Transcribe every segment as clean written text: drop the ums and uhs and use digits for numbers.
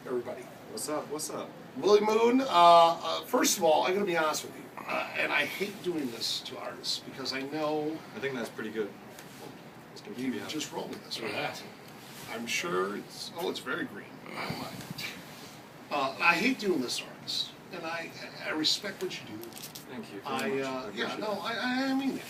everybody. What's up? What's up? Willy Moon, first of all, I'm going to be honest with you, and I hate doing this to artists because I know... I think that's pretty good. It's gonna keep You you happy. just roll with this, right? I'm sure it's... Oh, it's very green. I don't mind. I hate doing this to artists, and I respect what you do. Thank you very much. I mean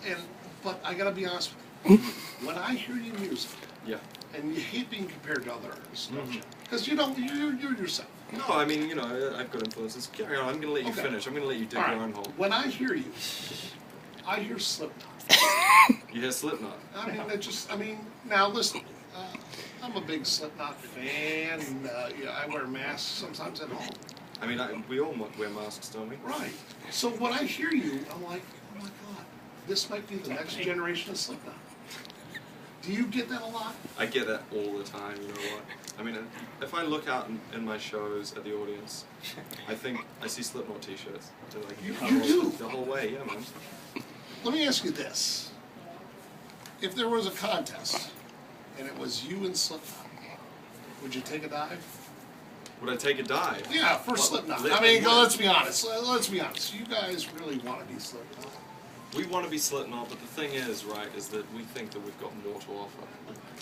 it. But I got to be honest with you. When I hear your music, Yeah. and you hate being compared to other artists, don't you? Because you don't, you're yourself. No, I mean, you know, I've got influences. Carry on, I'm going to let you finish. I'm going to let you dig your own hole. When I hear you, I hear Slipknot. You hear Slipknot? I mean, now listen, I'm a big Slipknot fan, and I wear masks sometimes at home. I mean, we all wear masks, don't we? Right. So when I hear you, I'm like, oh my God, this might be the next generation of Slipknot. Do you get that a lot? I get that all the time, you know what? I mean, if I look out in my shows at the audience, I think I see Slipknot t-shirts. Like, You do? The whole way, yeah, man. Let me ask you this. If there was a contest, and it was you and Slipknot, would you take a dive? Would I take a dive? Yeah, for Slipknot. I mean, let's be honest. Let's be honest. You guys really want to be Slipknot. We want to be Slipknot, but the thing is, right, is that we think that we've got more to offer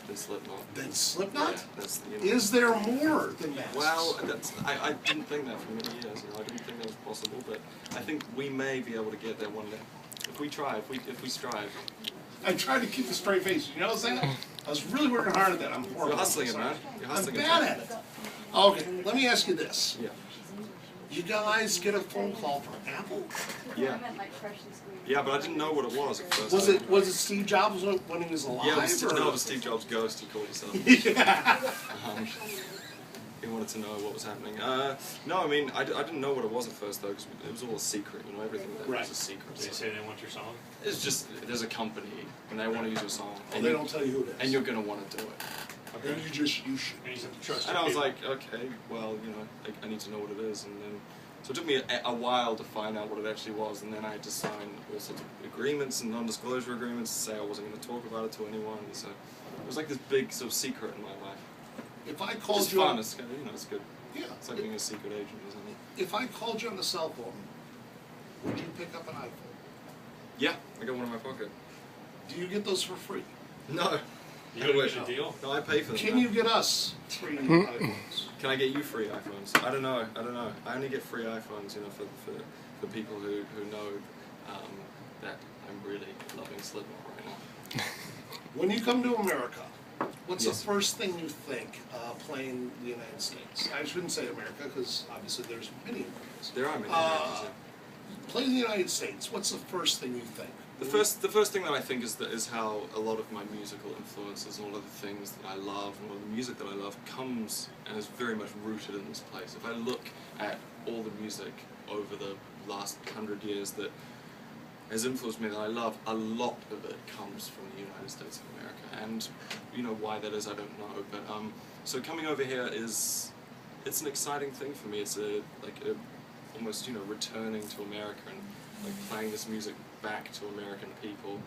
than Slipknot. Than Slipknot? Yeah, that's, you know, Is there more than that? well, I didn't think that for many years. You know, I didn't think that was possible, but I think we may be able to get there one day if we try, if we strive. I tried to keep a straight face. You notice that? I was really working hard at that. I'm horrible. You're hustling it, man. You're hustling I'm it. bad at it. Okay, let me ask you this. Yeah. You guys get a phone call from Apple? Yeah. Yeah, but I didn't know what it was at first. Was it Steve Jobs when he was alive? Yeah, it was Steve Jobs' ghost, he called himself. Yeah. He wanted to know what was happening. No, I mean, I didn't know what it was at first, though, because it was all a secret, you know, everything there was a secret. Did they say they want your song? It's just, there's a company, and they want to use your song. And they don't tell you who it is. And you're going to want to do it. Okay. And you should. And you have to trust And I was like, okay, well, you know, I need to know what it is, and then... So it took me a while to find out what it actually was, and then I had to sign all sorts of agreements and non-disclosure agreements to say I wasn't going to talk about it to anyone. So it was like this big sort of secret in my life. If I called it's you, fun. It's, you know, it's good. Yeah. It's like being a secret agent, isn't it? If I called you on the cell phone, would you pick up an iPhone? Yeah, I got one in my pocket. Do you get those for free? No. You got a deal? No, I pay for them. Can you get us free iPhones? Can I get you free iPhones? I don't know. I only get free iPhones, you know, for people who know that I'm really loving Slipknot right now. When you come to America, what's Yes. the first thing you think playing the United States? I shouldn't say America because obviously there's many Americans. There are many Americans. Playing the United States, what's the first thing you think? The first thing that I think is how a lot of my musical influences and all of the things that I love and all of the music that I love comes and is very much rooted in this place. If I look at all the music over the last 100 years that has influenced me that I love, a lot of it comes from the United States of America. And you know why that is, I don't know. But so coming over here it's an exciting thing for me. It's almost, you know, returning to America and like playing this music back to American people,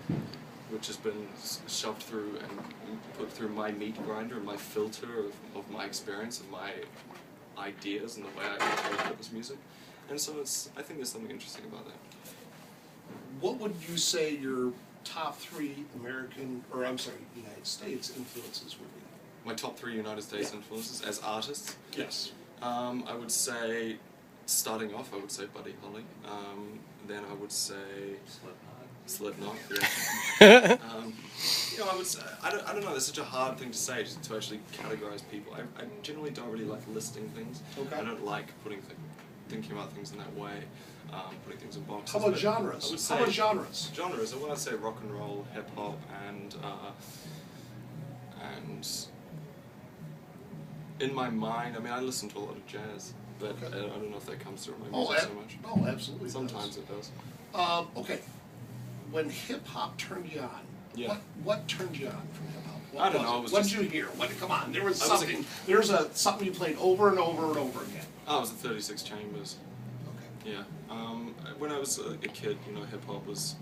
which has been shoved through and put through my meat grinder and my filter of my experience and my ideas and the way I interpret this music. And so I think there's something interesting about that. What would you say your top 3 United States influences would be? My top 3 United States influences as artists? Yes. I would say, starting off, I would say Buddy Holly. Then I would say Slipknot. Yeah. You know, I would say, I don't know. It's such a hard thing to say to actually categorize people. I generally don't really like listing things. Okay. I don't like thinking about things in that way, putting things in boxes. How about genres? I would say How about genres? Genres. I would say rock and roll, hip hop, and in my mind, I mean, I listen to a lot of jazz. But okay. I don't know if that comes through my music so much. Oh, absolutely. Sometimes it does. Okay. When hip hop turned you on, yeah. what turned you on from hip hop? I don't know. What did you hear? Come on, there was something. There's something you played over and over and over again. Oh, it was the 36 Chambers. Okay. Yeah. When I was a kid, you know, hip hop was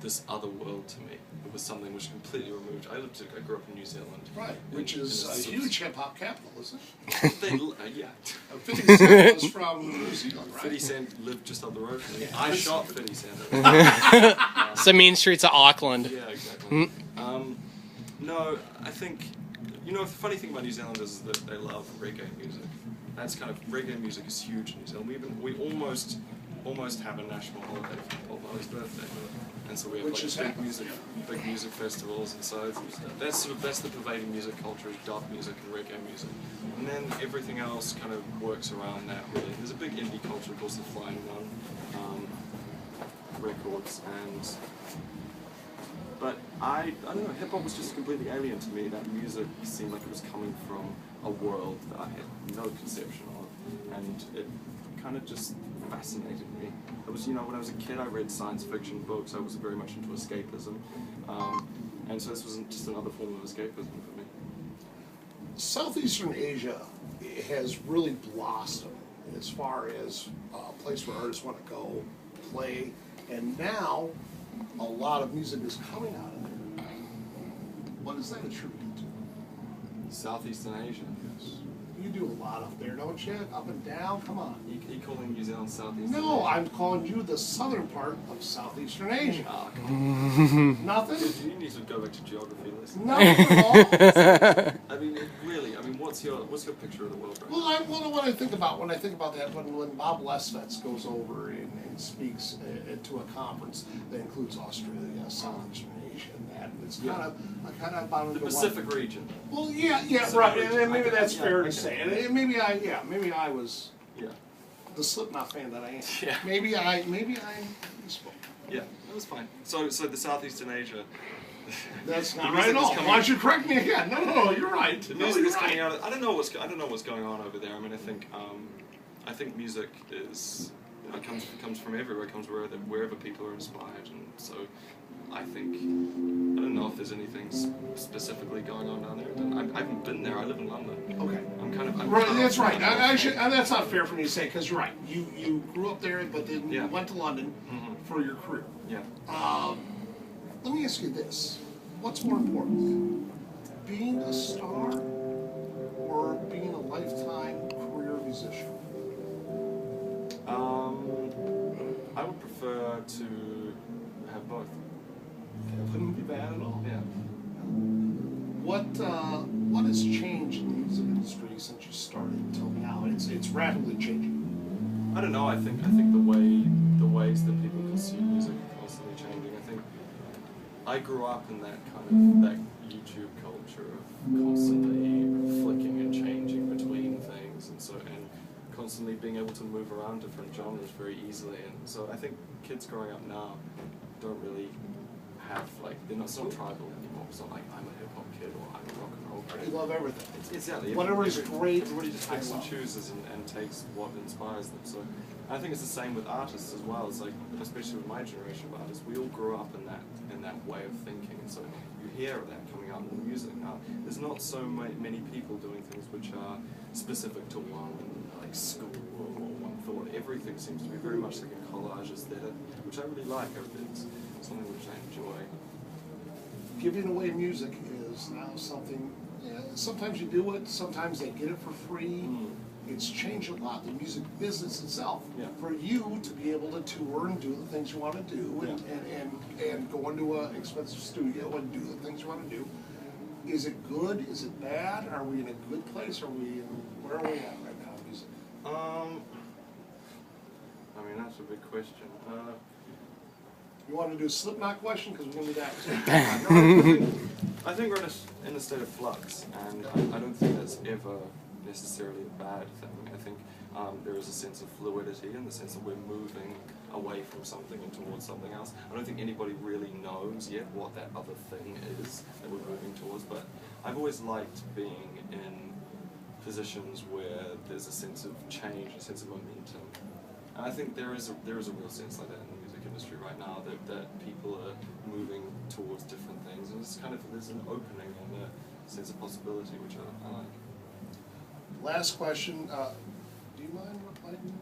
this other world to me. It was something which completely removed. I grew up in New Zealand. Right, which is a huge hip-hop capital, isn't it? Yeah. 50 Cent was from New Zealand, right? 50 Cent lived just up the road from me. Yeah. I shot 50 Cent. It's the mean streets of Auckland. Yeah, exactly. No, I think, the funny thing about New Zealand is that they love reggae music. That's reggae music is huge in New Zealand. We almost have a national holiday for Bob Marley's birthday. And so we have big music festivals, and so that's the pervading music culture is dub music and reggae music. And then everything else kind of works around that really. There's a big indie culture, of course, the Flying Nun records, but I don't know, hip hop was just completely alien to me. That music seemed like it was coming from a world that I had no conception of, and it kind of just fascinated me. It was, when I was a kid, I read science fiction books. I was very much into escapism, and so this was just another form of escapism for me. Southeastern Asia has really blossomed as far as a place where artists want to go play, and now a lot of music is coming out of there. What is that attributed to? Southeastern Asia. Yes. You do a lot up there, don't you? Up and down, come on. You calling New Zealand Southeastern No, Asia? I'm calling you the southern part of Southeastern Asia. Ah, come Nothing? You need to go back to geography lessons. Nothing at all? I mean, what's your picture of the world right now? Well, what I think about when I think about that, when Bob Lesvets goes over and speaks to a conference that includes Australia, Southeastern Asia, and that, and it's kind of about The Pacific region. Well, yeah, Pacific right, region. and maybe that's fair to okay. say, and maybe I was Yeah. the Slipknot fan that I am. Yeah. Maybe I misspoke. Yeah, that was fine. So the Southeastern Asia. That's not The right music at is all. coming- Why don't you correct me again? No, you're right. The No, music you're is coming right. out of, I don't know what's going on over there. I mean, I think music is it comes from everywhere. It comes wherever people are inspired, and so I don't know if there's anything specifically going on down there. I haven't been there. I live in London. Okay. I'm Right, kind that's of- right. That's not fair for me to say, because you're right. You grew up there, but then you Yeah. went to London for your career. Yeah. Let me ask you this: what's more important, being a star or being a lifetime career musician? I would prefer to have both. That wouldn't be bad at all. Yeah. What has changed in the music industry since you started until now? It's rapidly changing. I don't know. I think the ways that people consume music are constantly changing. I think I grew up in that YouTube culture of constantly flicking and changing between things, and constantly being able to move around different genres very easily. And so I think kids growing up now don't really have it's not tribal anymore. It's not like I'm a hip hop kid or I'm a rock and roll You kid. love everything. Exactly. Whatever is great, Everybody just picks I and love. chooses and takes what inspires them. So I think it's the same with artists as well. It's like, especially with my generation of artists, we all grew up in that way of thinking, and so you hear that coming out in the music now. There's not so many people doing things which are specific to one school or one thought. Everything seems to be very much like a collage aesthetic, which I really like. It's something which I enjoy. Giving away music is now something. Sometimes you do it. Sometimes they get it for free. It's changed a lot. The music business itself, for you to be able to tour and do the things you want to do, and go into an expensive studio and do the things you want to do. Is it good? Is it bad? Are we in a good place? Where are we at right now in music? I mean, that's a big question. You want to do a Slipknot question? Because we're going to do that. I think we're in a state of flux, and I don't think that's ever necessarily a bad thing. I think there is a sense of fluidity in the sense that we're moving away from something and towards something else. I don't think anybody really knows yet what that other thing is that we're moving towards, but I've always liked being in positions where there's a sense of change, a sense of momentum. And I think there is a real sense like that in the music industry right now, that people are moving towards different things, and it's there's an opening and a sense of possibility, which I like. Last question. Do you mind replying?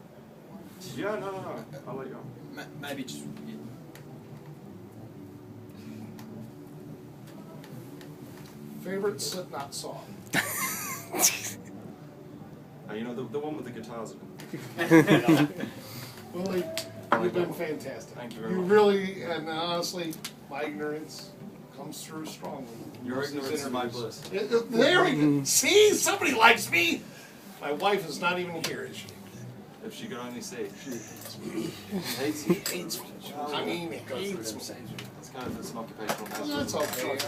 Yeah, no. I'll let you go. Maybe just Favorite Slipknot song? You know, the one with the guitars in it. Willie, you've been fantastic. Thank you very You much. really, and honestly, my ignorance comes through strongly. Your ignorance is my bliss. There we go. See, somebody likes me. My wife is not even here, is she? If she could only see. Hates me. Hates me. I mean, hates me. It's kind of, it's an occupational hazard. That's okay.